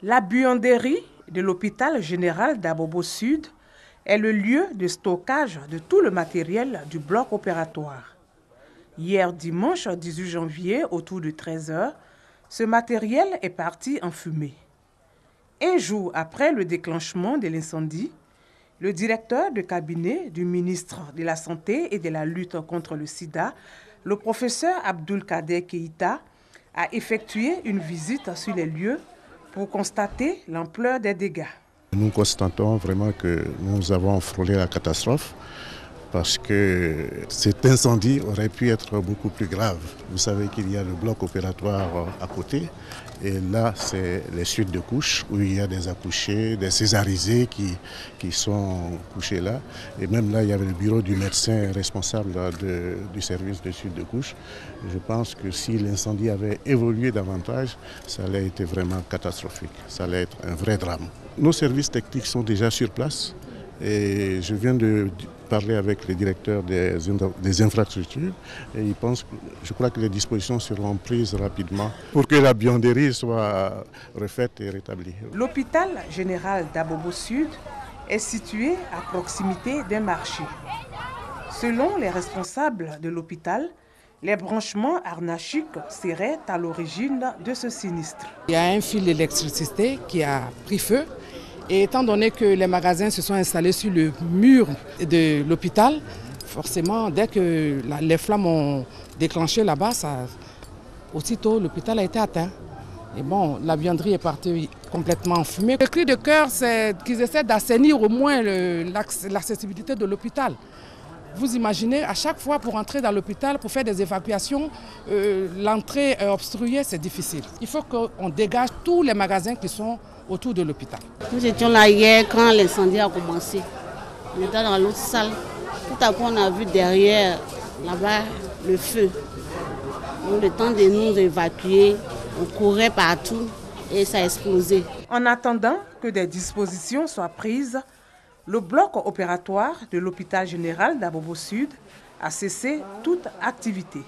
La buanderie de l'hôpital général d'Abobo Sud est le lieu de stockage de tout le matériel du bloc opératoire. Hier dimanche 18 janvier, autour de 13 h, ce matériel est parti en fumée. Un jour après le déclenchement de l'incendie, le directeur de cabinet du ministre de la Santé et de la lutte contre le sida, le professeur Abdoulkader Keïta, a effectué une visite sur les lieux pour constater l'ampleur des dégâts. Nous constatons vraiment que nous avons frôlé la catastrophe parce que cet incendie aurait pu être beaucoup plus grave. Vous savez qu'il y a le bloc opératoire à côté et là c'est les suites de couches où il y a des accouchés, des césarisés qui sont couchés là. Et même là il y avait le bureau du médecin responsable du service de suite de couches. Je pense que si l'incendie avait évolué davantage, ça allait être vraiment catastrophique. Ça allait être un vrai drame. Nos services techniques sont déjà sur place et je viens de parler avec le directeur des infrastructures et je crois que les dispositions seront prises rapidement pour que la buanderie soit refaite et rétablie. L'hôpital général d'Abobo Sud est situé à proximité d'un marché. Selon les responsables de l'hôpital, les branchements harnachiques seraient à l'origine de ce sinistre. Il y a un fil d'électricité qui a pris feu. Et étant donné que les magasins se sont installés sur le mur de l'hôpital, forcément, dès que les flammes ont déclenché là-bas, aussitôt l'hôpital a été atteint. Et bon, la buanderie est partie complètement en fumée. Le cri de cœur, c'est qu'ils essaient d'assainir au moins l'accessibilité de l'hôpital. Vous imaginez, à chaque fois pour entrer dans l'hôpital, pour faire des évacuations, l'entrée est obstruée, c'est difficile. Il faut qu'on dégage tous les magasins qui sont autour de l'hôpital. Nous étions là hier quand l'incendie a commencé. On était dans l'autre salle. Tout à coup, on a vu derrière, là-bas, le feu. Donc, le temps de nous évacuer, on courait partout et ça a explosé. En attendant que des dispositions soient prises, le bloc opératoire de l'hôpital général d'Abobo Sud a cessé toute activité.